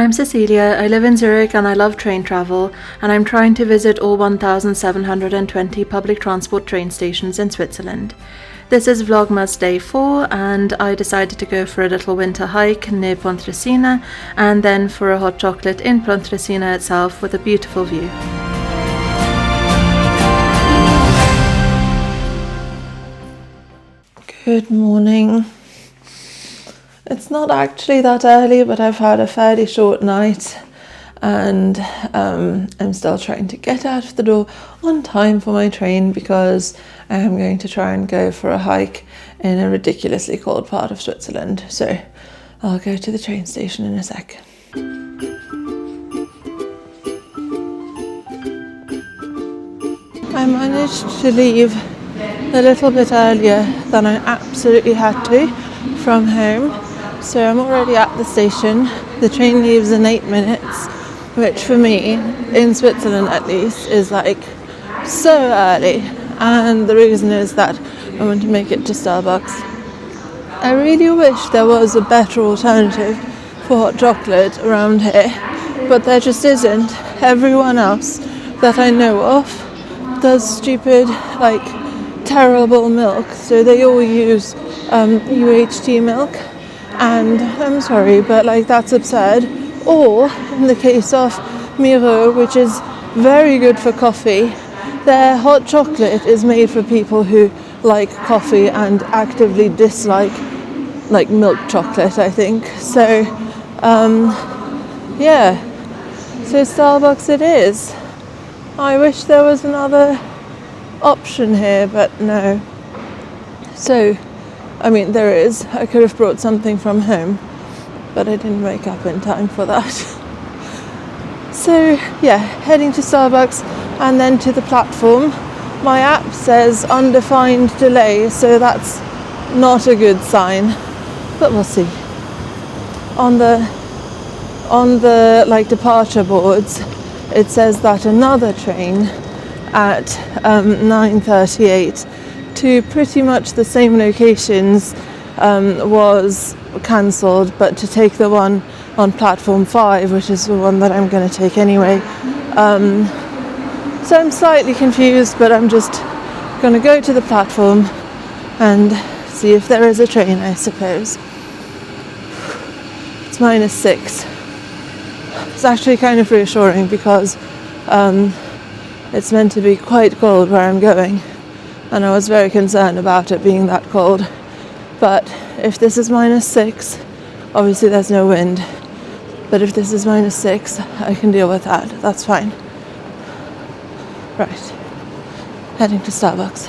I'm Cecilia, I live in Zurich and I love train travel, and I'm trying to visit all 1,720 public transport train stations in Switzerland. This is Vlogmas day 4 and I decided to go for a little winter hike near Pontresina and then for a hot chocolate in Pontresina itself with a beautiful view. Good morning. It's not actually that early, but I've had a fairly short night and I'm still trying to get out of the door on time for my train because I am going to try and go for a hike in a ridiculously cold part of Switzerland. So I'll go to the train station in a sec. I managed to leave a little bit earlier than I absolutely had to from home. So I'm already at the station. The train leaves in 8 minutes, which for me, in Switzerland at least, is like so early. And the reason is that I want to make it to Starbucks. I really wish there was a better alternative for hot chocolate around here, but there just isn't. Everyone else that I know of does stupid, like, terrible milk. So they all use UHT milk. And I'm sorry, but like that's absurd. Or in the case of Miro, which is very good for coffee, their hot chocolate is made for people who like coffee and actively dislike like milk chocolate, I think. So yeah, so Starbucks it is. I wish there was another option here, but no. So I mean, there is. I could have brought something from home, but I didn't wake up in time for that. So, yeah, heading to Starbucks and then to the platform. My app says undefined delay, so that's not a good sign, but we'll see. On the like departure boards, it says that another train at 9:38 to pretty much the same locations was cancelled, but to take the one on platform 5, which is the one that I'm going to take anyway. So I'm slightly confused, but I'm just going to go to the platform and see if there is a train, I suppose. It's -6. It's actually kind of reassuring because it's meant to be quite cold where I'm going. And I was very concerned about it being that cold. But if this is -6, obviously there's no wind. But if this is -6, I can deal with that. That's fine. Right. Heading to Starbucks.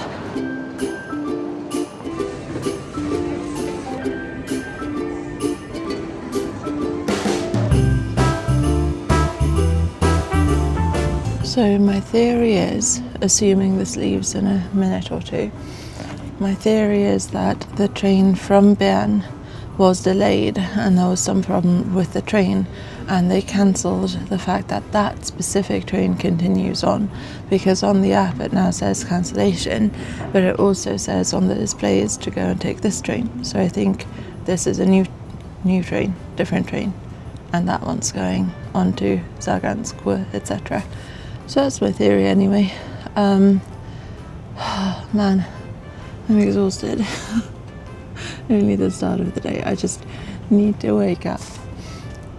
So my theory is, assuming this leaves in a minute or two, my theory is that the train from Bern was delayed and there was some problem with the train and they cancelled the fact that that specific train continues on, because on the app it now says cancellation, but it also says on the displays to go and take this train. So I think this is a new train, different train, and that one's going on to Sargans, etc. So that's my theory anyway. Man, I'm exhausted. Only the start of the day. I just need to wake up,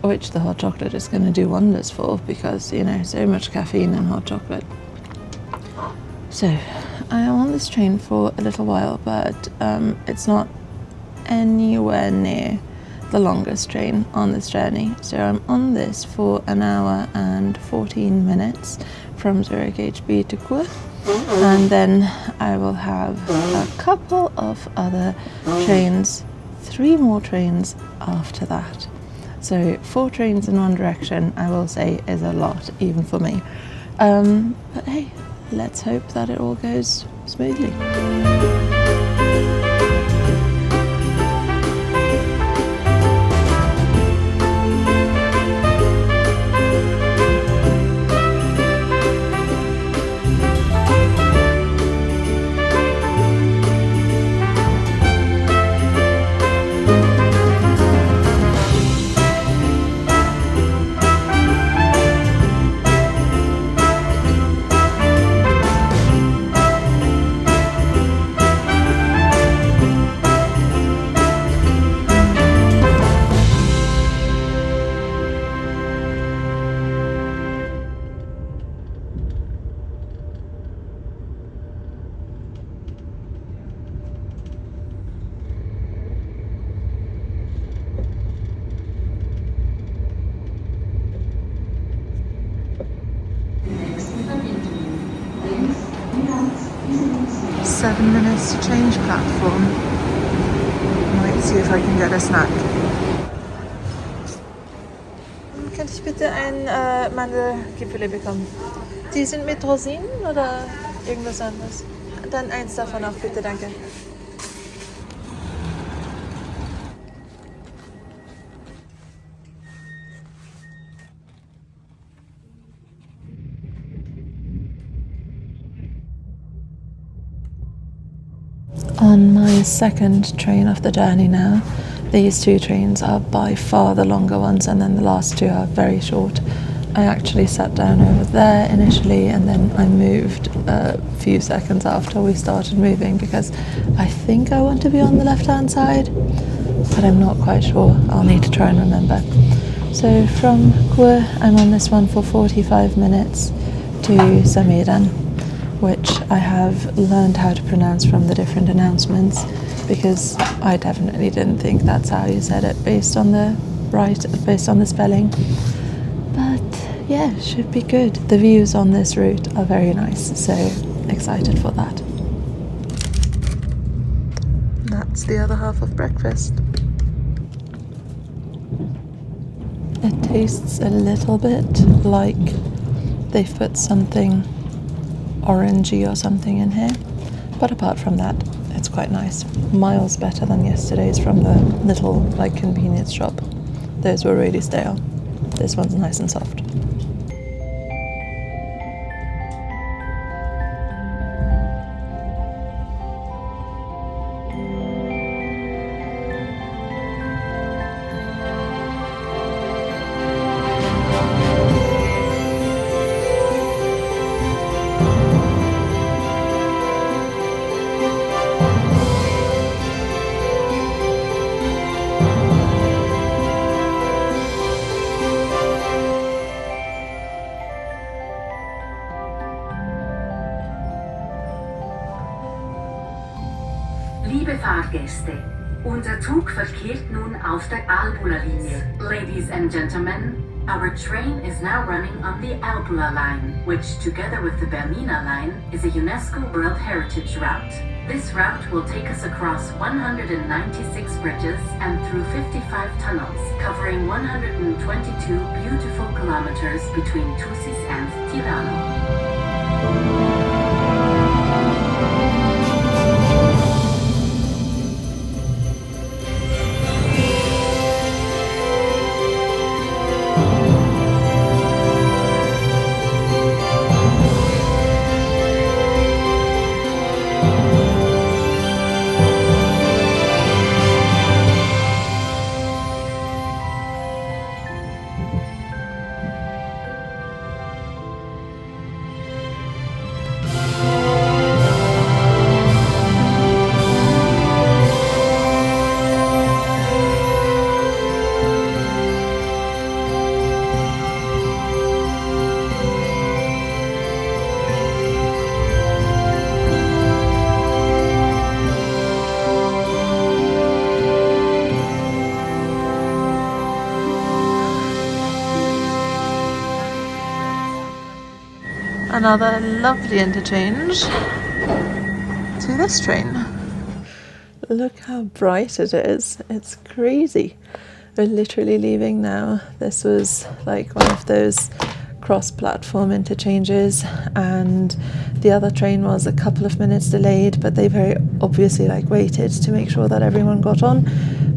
which the hot chocolate is going to do wonders for, because, you know, so much caffeine in hot chocolate. So I am on this train for a little while, but it's not anywhere near the longest train on this journey. So I'm on this for 1 hour and 14 minutes from Zurich HB to Chur, and then I will have a couple of other trains, 3 more trains after that. So 4 trains in one direction, I will say, is a lot, even for me. But hey, let's hope that it all goes smoothly. 7 minutes to change platform. I might see if I can get a snack. Könnte ich bitte ein Mandelkipferl bekommen? Die sind mit Rosinen oder irgendwas anderes? Dann eins davon auch bitte, danke. On my second train of the journey now, these two trains are by far the longer ones, and then the last two are very short. I actually sat down over there initially, and then I moved a few seconds after we started moving because I think I want to be on the left-hand side, but I'm not quite sure. I'll need to try and remember. So from Kur, I'm on this one for 45 minutes to Samedan, which I have learned how to pronounce from the different announcements because I definitely didn't think that's how you said it based on the spelling. But yeah, should be good. The views on this route are very nice, so excited for that. That's the other half of breakfast. It tastes a little bit like they've put something orangey or something in here, but apart from that it's quite nice. Miles better than yesterday's from the little convenience shop. Those were really stale. This one's nice and soft. Liebe Fahrgäste, unser Zug verkehrt nun auf der Albula-Linie. Ladies and gentlemen, our train is now running on the Albula line, which together with the Bernina line is a UNESCO World Heritage route. This route will take us across 196 bridges and through 55 tunnels, covering 122 beautiful kilometers between Thusis and Tirano. Another lovely interchange to this train. Look how bright it is. It's crazy. We're literally leaving now. This was like one of those cross-platform interchanges, and the other train was a couple of minutes delayed, but they very obviously waited to make sure that everyone got on.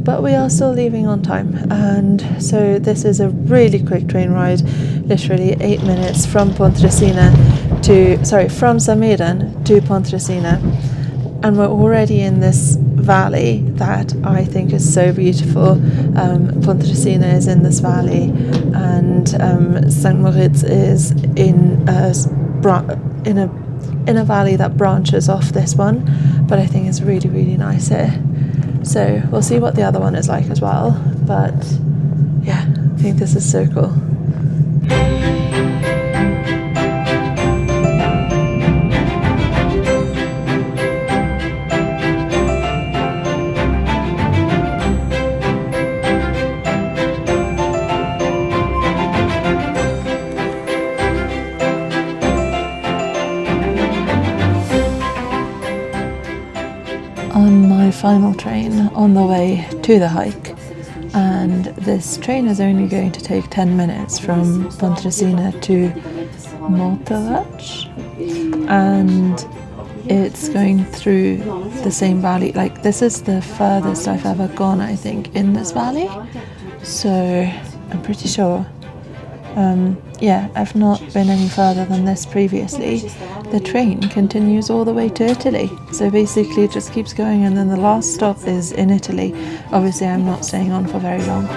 But we are still leaving on time, and so this is a really quick train ride, literally 8 minutes from from Samedan to Pontresina, and we're already in this valley that I think is so beautiful. Pontresina is in this valley, and St. Moritz is in a valley that branches off this one, but I think it's really, really nice here. So we'll see what the other one is like as well, but yeah, I think this is so cool. final train on the way to the hike, and this train is only going to take 10 minutes from Pontresina to Morteratsch, and it's going through the same valley. Like, this is the furthest I've ever gone, I think, in this valley, so I'm pretty sure. Yeah, I've not been any further than this previously. The train continues all the way to Italy, so basically it just keeps going, and then the last stop is in Italy. Obviously I'm not staying on for very long.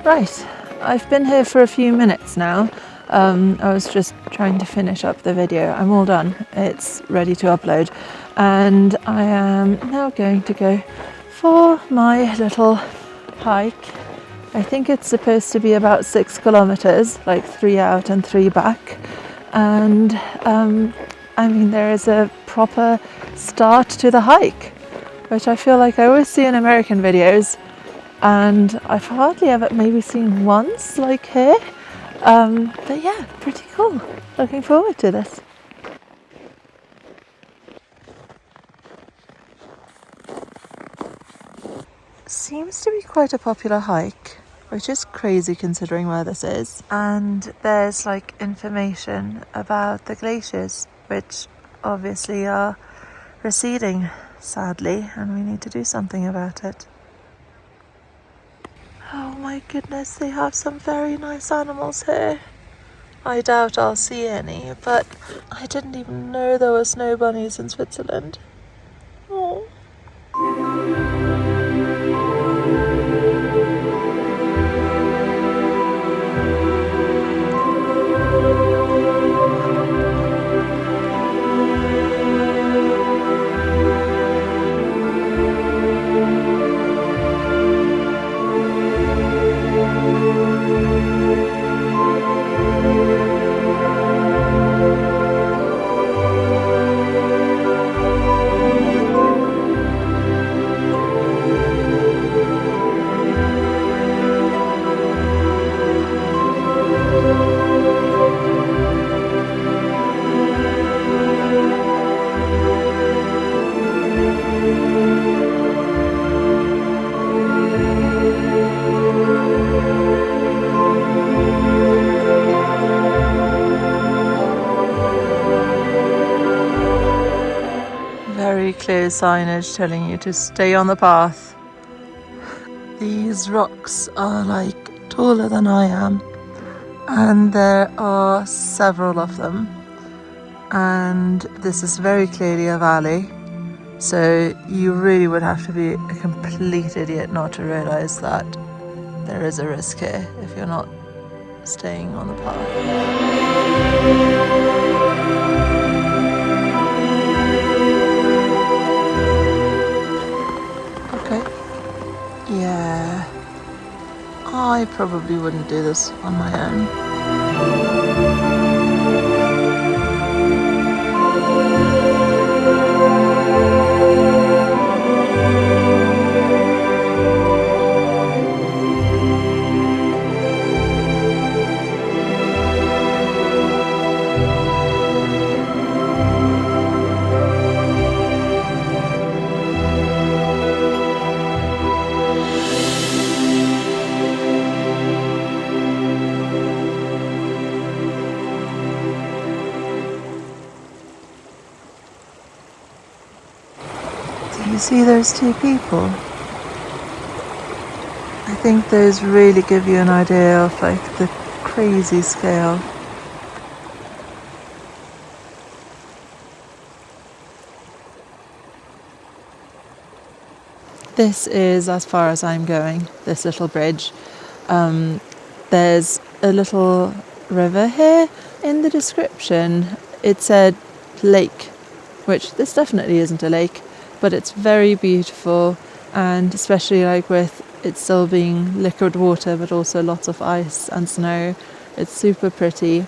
Right, I've been here for a few minutes now. I was just trying to finish up the video. I'm all done. It's ready to upload. And I am now going to go for my little hike. I think it's supposed to be about 6 kilometers, like 3 out and 3 back. And I mean, there is a proper start to the hike, which I feel like I always see in American videos. And I've hardly ever maybe seen once like here, but yeah, pretty cool. Looking forward to this. Seems to be quite a popular hike, which is crazy considering where this is. And there's like information about the glaciers, which obviously are receding, sadly, and we need to do something about it. Oh my goodness, they have some very nice animals here. I doubt I'll see any, but I didn't even know there were snow bunnies in Switzerland. Oh. Very clear signage telling you to stay on the path. These rocks are like taller than I am, and there are several of them, and this is very clearly a valley, so you really would have to be a complete idiot not to realize that there is a risk here if you're not staying on the path. Yeah, I probably wouldn't do this on my own. You see those two people? I think those really give you an idea of like the crazy scale. This is as far as I'm going, this little bridge. There's a little river here. In the description it said lake, which this definitely isn't a lake, but it's very beautiful, and especially like with it's still being liquid water, but also lots of ice and snow. It's super pretty.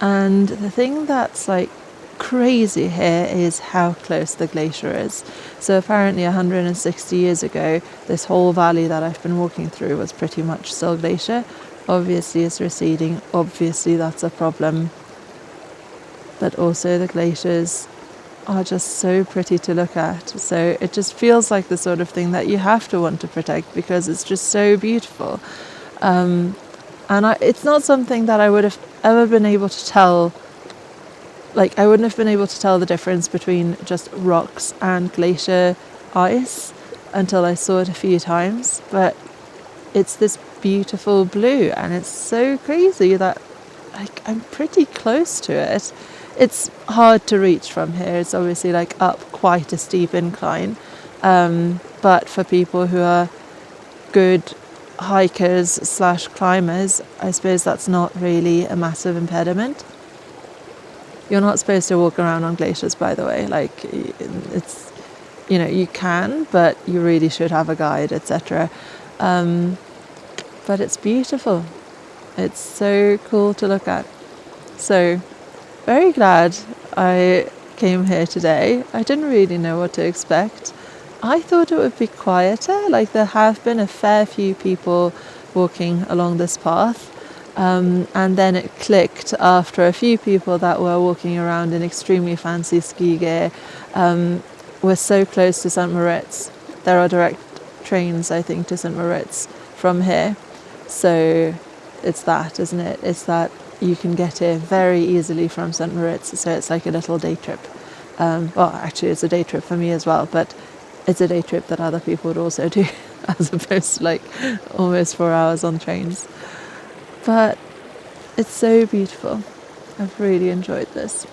And the thing that's like crazy here is how close the glacier is. So apparently 160 years ago, this whole valley that I've been walking through was pretty much still glacier. Obviously it's receding, obviously that's a problem, but also the glaciers are just so pretty to look at. So it just feels like the sort of thing that you have to want to protect because it's just so beautiful. It's not something that I would have ever been able to tell. Like, I wouldn't have been able to tell the difference between just rocks and glacier ice until I saw it a few times. But it's this beautiful blue, and it's so crazy that like I'm pretty close to it. It's hard to reach from here. It's obviously like up quite a steep incline. But for people who are good hikers / climbers, I suppose that's not really a massive impediment. You're not supposed to walk around on glaciers, by the way. Like, it's, you can, but you really should have a guide, etc. But it's beautiful. It's so cool to look at. So, very glad I came here today. I didn't really know what to expect. I thought it would be quieter. Like, there have been a fair few people walking along this path. And then it clicked after a few people that were walking around in extremely fancy ski gear. We're so close to St. Moritz. There are direct trains, I think, to St. Moritz from here. So it's that, isn't it? It's that you can get here very easily from St. Moritz. So it's like a little day trip. Well, actually, it's a day trip for me as well, but it's a day trip that other people would also do, as opposed to like almost 4 hours on trains. But it's so beautiful. I've really enjoyed this.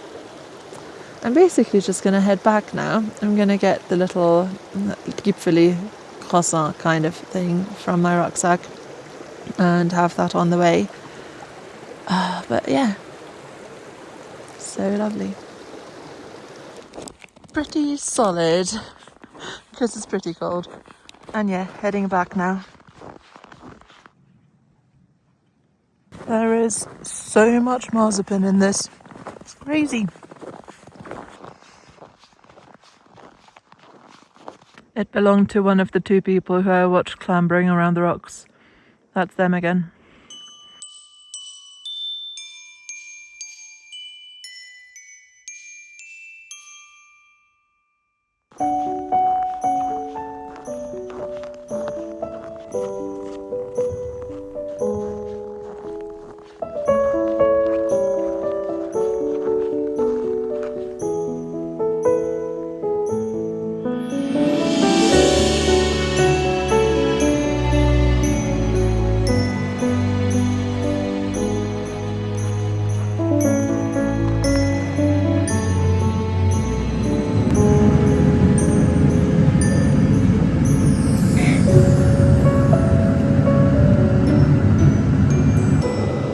I'm basically just going to head back now. I'm going to get the little Gipfeli croissant kind of thing from my rucksack and have that on the way. But yeah, so lovely. Pretty solid because it's pretty cold. And yeah, heading back now. There is so much marzipan in this. It's crazy. It belonged to one of the two people who I watched clambering around the rocks. That's them again.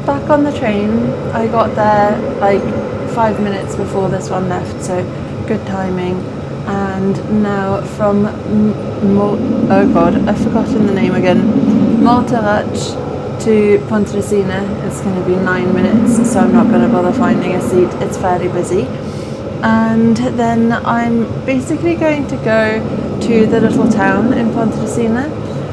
Back on the train, I got there like 5 minutes before this one left, so good timing. And now from oh god, I've forgotten the name again. Morteratsch to Pontresina, it's going to be 9 minutes, so I'm not going to bother finding a seat. It's fairly busy. And then I'm basically going to go to the little town in Pontresina.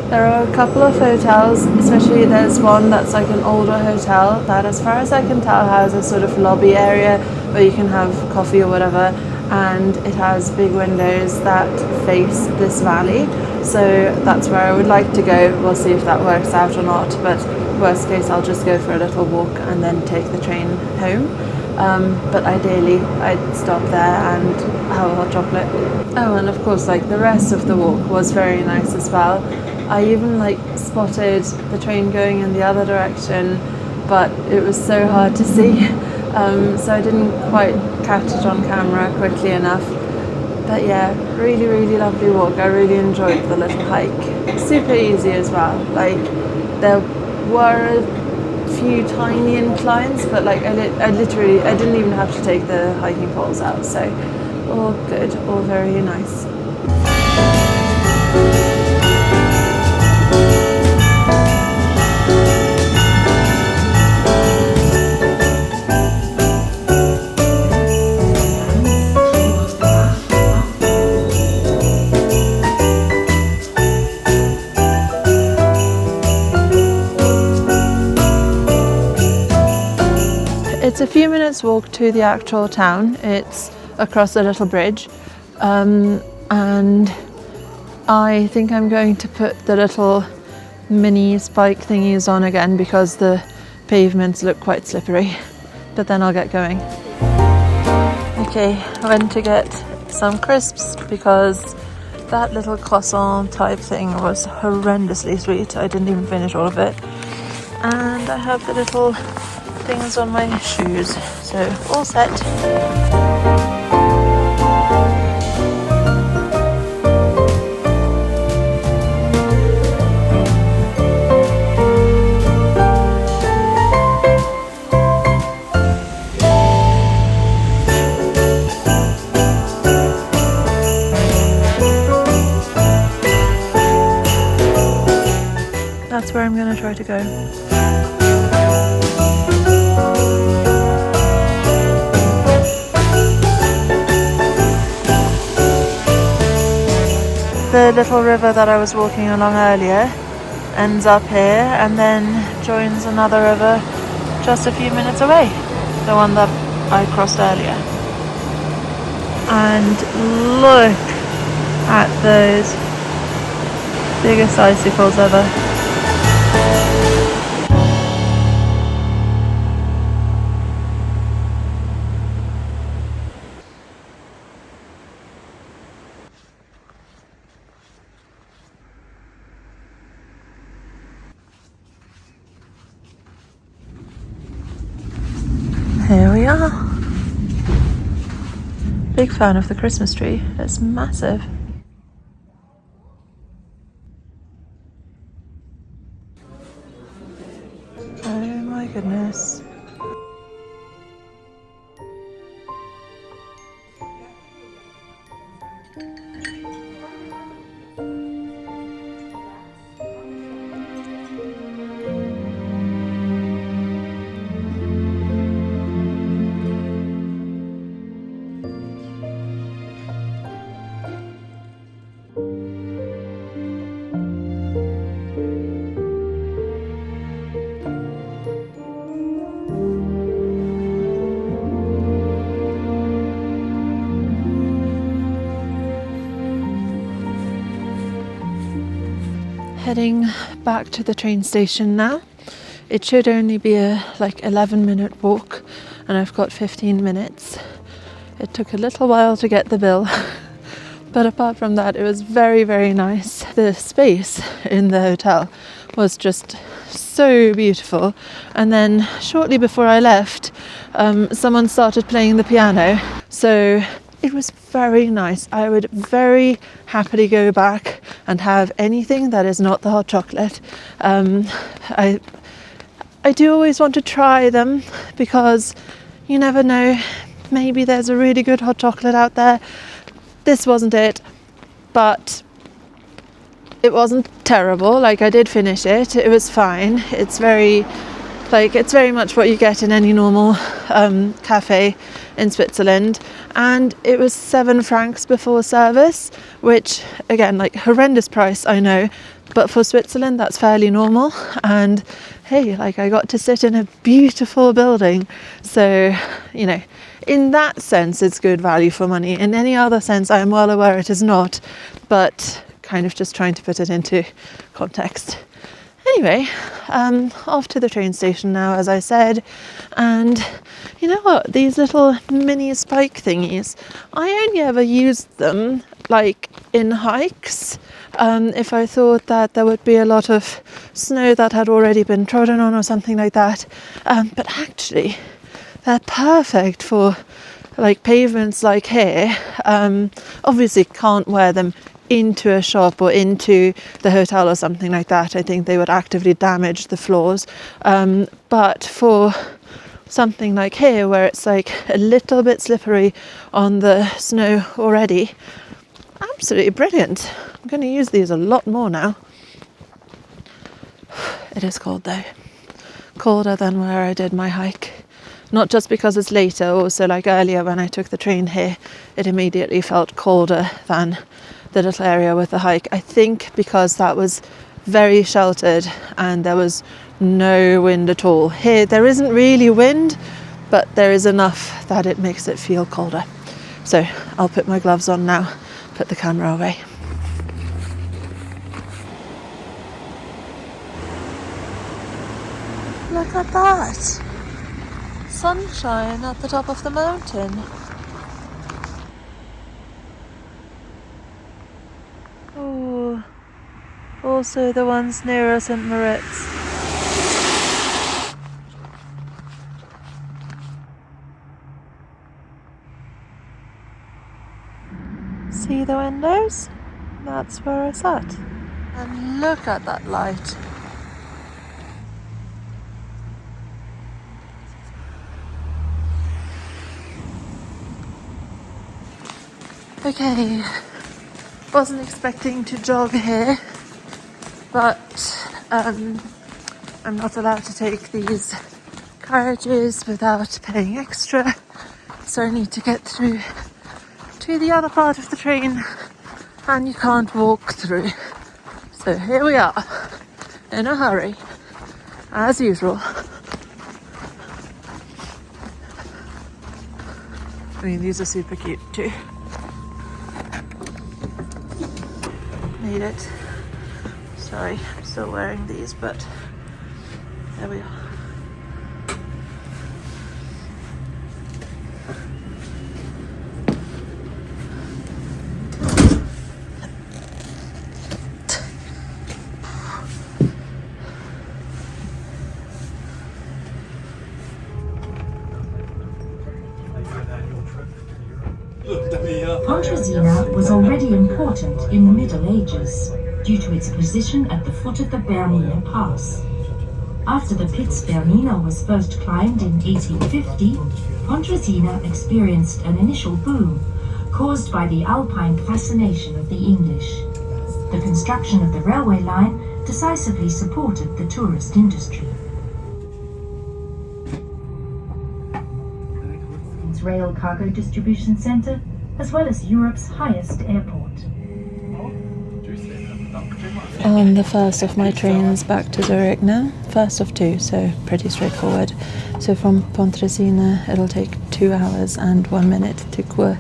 There are a couple of hotels, especially there's one that's like an older hotel that, as far as I can tell, has a sort of lobby area where you can have coffee or whatever, and it has big windows that face this valley. So that's where I would like to go. We'll see if that works out or not, but worst case I'll just go for a little walk and then take the train home. But ideally I'd stop there and have a hot chocolate. Oh, and of course, like, the rest of the walk was very nice as well. I even like spotted the train going in the other direction, but it was so hard to see, so I didn't quite catch it on camera quickly enough. But yeah, really, really lovely walk. I really enjoyed the little hike. Super easy as well. Like, there were a few tiny inclines, but like I didn't even have to take the hiking poles out. So all good, all very nice. walk to the actual town. It's across a little bridge, and I think I'm going to put the little mini spike thingies on again because the pavements look quite slippery, but then I'll get going. Okay, I went to get some crisps because that little croissant type thing was horrendously sweet. I didn't even finish all of it. And I have the little things on my shoes, so all set. That's where I'm going to try to go. The little river that I was walking along earlier ends up here and then joins another river just a few minutes away, the one that I crossed earlier. And look at those biggest icicles ever. Here we are. Big fan of the Christmas tree. It's massive. Oh my goodness. Heading back to the train station now. It should only be a 11-minute walk, and I've got 15 minutes. It took a little while to get the bill, but apart from that, it was very, very nice. The space in the hotel was just so beautiful. And then shortly before I left, someone started playing the piano, so it was very nice. I would very happily go back and have anything that is not the hot chocolate. I do always want to try them because you never know, maybe there's a really good hot chocolate out there. This wasn't it, but it wasn't terrible. I did finish it. It was fine. It's very much what you get in any normal cafe in Switzerland, and it was 7 francs before service, which again, horrendous price, I know, but for Switzerland that's fairly normal. And hey, I got to sit in a beautiful building, so in that sense it's good value for money. In any other sense I am well aware it is not, but kind of just trying to put it into context. Anyway, off to the train station now, as I said, and you know what, these little mini spike thingies, I only ever used them in hikes, if I thought that there would be a lot of snow that had already been trodden on or something like that, but actually they're perfect for pavements like here. Obviously can't wear them into a shop or into the hotel or something like that. I think they would actively damage the floors, but for something like here where it's a little bit slippery on the snow already, absolutely brilliant. I'm going to use these a lot more now. It is cold though, colder than where I did my hike. Not just because it's later, also earlier when I took the train here, it immediately felt colder than the little area with the hike. I think because that was very sheltered and there was no wind at all. Here there isn't really wind, but there is enough that it makes it feel colder. So I'll put my gloves on now, put the camera away. Look at that! Sunshine at the top of the mountain. Oh, also the ones nearer St. Moritz. See the windows? That's where I sat. And look at that light. Okay, wasn't expecting to jog here, but I'm not allowed to take these carriages without paying extra, so I need to get through to the other part of the train, and you can't walk through. So here we are, in a hurry, as usual. I mean, these are super cute too. Made it. Sorry, I'm still wearing these, but there we are. Pontresina was already important in the Middle Ages due to its position at the foot of the Bernina Pass. After the Piz Bernina was first climbed in 1850, Pontresina experienced an initial boom caused by the alpine fascination of the English. The construction of the railway line decisively supported the tourist industry. Its rail cargo distribution center, as well as Europe's highest airport. On the first of my trains back to Zurich now, first of two, so pretty straightforward. So from Pontresina it'll take 2 hours and 1 minute to Chur.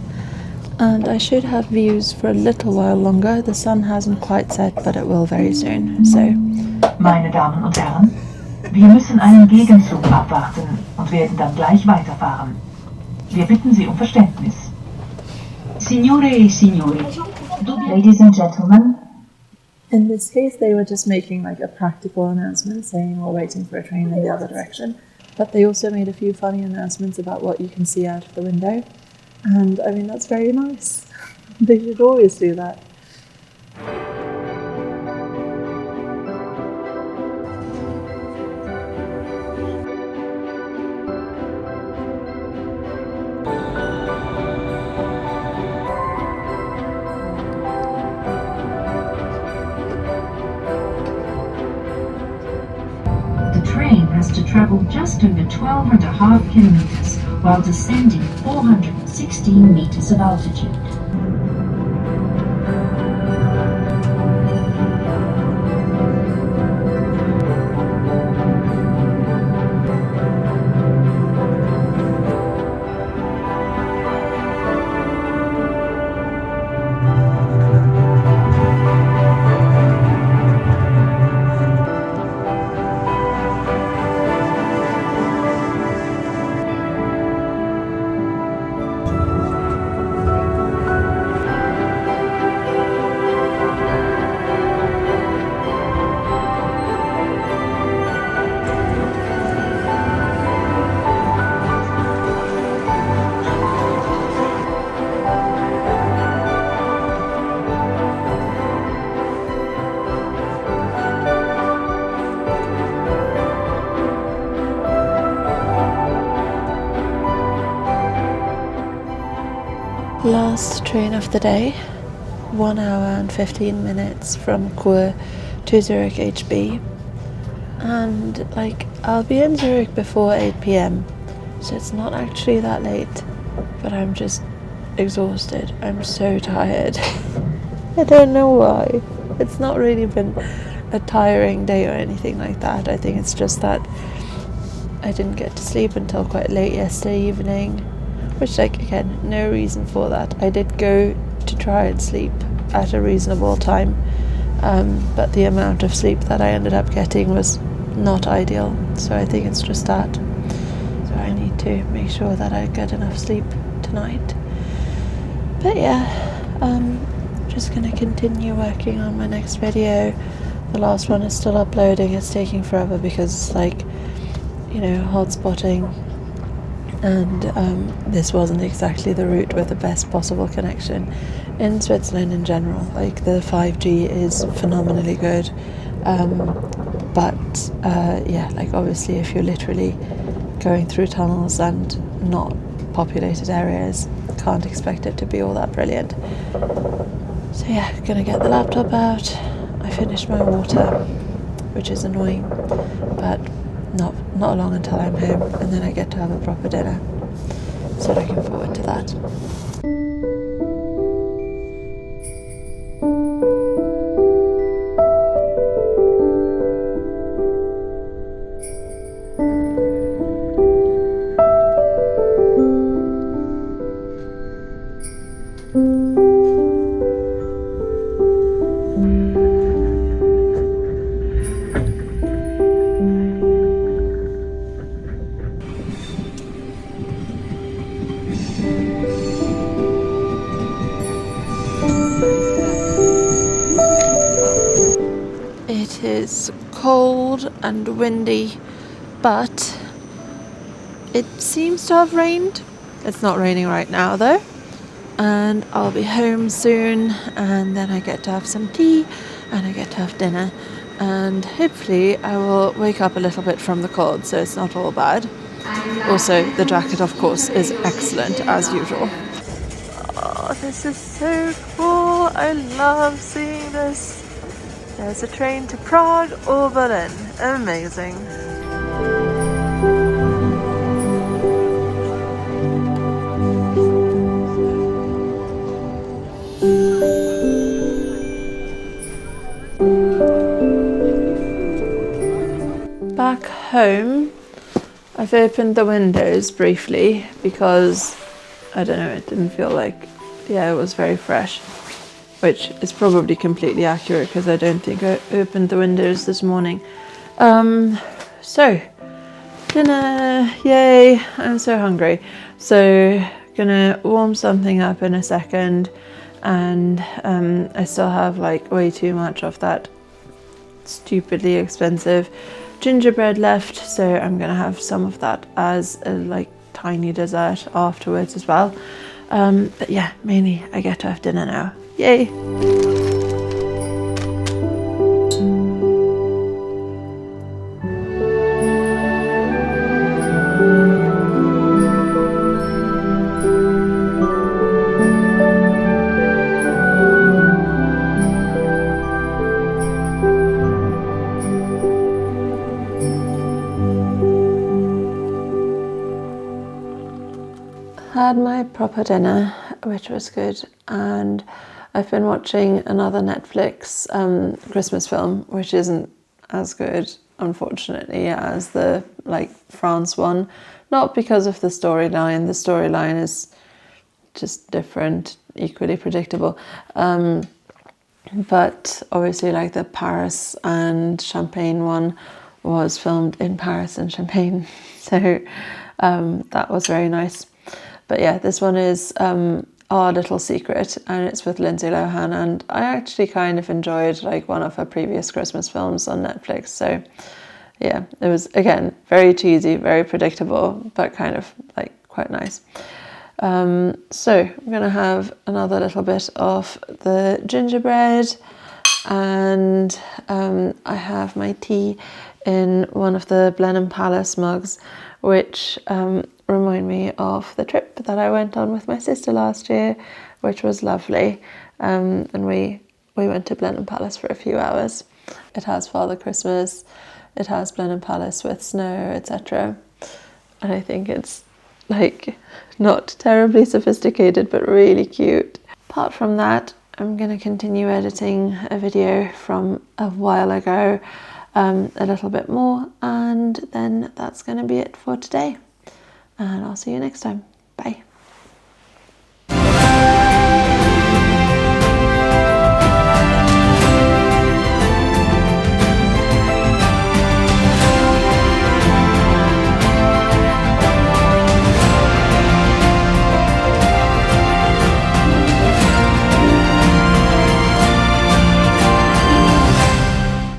And I should have views for a little while longer. The sun hasn't quite set, but it will very soon. So, Meine Damen und Herren, wir müssen einen Gegenzug abwarten und werden dann gleich weiterfahren. Wir bitten Sie um Verständnis. Signore e signori. Ladies and gentlemen. in this case, they were just making like a practical announcement saying we're waiting for a train in the other direction. But they also made a few funny announcements about what you can see out of the window. And I mean, that's very nice. They should always do that. To travel just over 12.5 kilometers while descending 416 meters of altitude. Last train of the day, 1 hour and 15 minutes from Chur to Zurich HB, and like I'll be in Zurich before 8 p.m, so it's not actually that late, but I'm just exhausted. I'm so tired. I don't know why. It's not really been a tiring day or anything like that. I think it's just that I didn't get to sleep until quite late yesterday evening, which, like, again, no reason for that. I did go to try and sleep at a reasonable time, but the amount of sleep that I ended up getting was not ideal, so I think it's just that. So I need to make sure that I get enough sleep tonight. But yeah, just gonna continue working on my next video. The last one is still uploading. It's taking forever because, like, you know, hotspotting, and this wasn't exactly the route with the best possible connection in Switzerland in general. Like, the 5G is phenomenally good, but yeah, like, obviously if you're literally going through tunnels and not populated areas, can't expect it to be all that brilliant. So yeah, gonna get the laptop out. I finished my water, which is annoying, but not long until I'm home, and then I get to have a proper dinner. So looking forward to that. It is cold and windy, but it seems to have rained. It's not raining right now though, and I'll be home soon, and then I get to have some tea and I get to have dinner, and hopefully I will wake up a little bit from the cold, so it's not all bad. Also, the jacket, of course, is excellent as usual. Oh, this is so cool. I love seeing this. There's a train to Prague or Berlin. Amazing. Back home, I've opened the windows briefly because, I don't know, it didn't feel like, yeah, it was very fresh. Which is probably completely accurate because I don't think I opened the windows this morning. So, dinner, yay, I'm so hungry. So, gonna warm something up in a second, and I still have like way too much of that stupidly expensive gingerbread left, so I'm gonna have some of that as a like tiny dessert afterwards as well. But yeah, mainly I get to have dinner now. Yay! Had my proper dinner, which was good, and I've been watching another Netflix Christmas film, which isn't as good, unfortunately, as the like France one. Not because of the storyline. The storyline is just different, equally predictable. But obviously, like, the Paris and Champagne one was filmed in Paris and Champagne, so that was very nice. But yeah, this one is Our Little Secret, and it's with Lindsay Lohan, and I actually kind of enjoyed like one of her previous Christmas films on Netflix. So yeah, it was, again, very cheesy, very predictable, but kind of like quite nice. So I'm gonna have another little bit of the gingerbread, and I have my tea in one of the Blenheim Palace mugs, which remind me of the trip that I went on with my sister last year, which was lovely. And we went to Blenheim Palace for a few hours. It has Father Christmas, it has Blenheim Palace with snow, etc. And I think it's like not terribly sophisticated, but really cute. Apart from that, I'm going to continue editing a video from a while ago. a little bit more, and then that's going to be it for today. And I'll see you next time. Bye.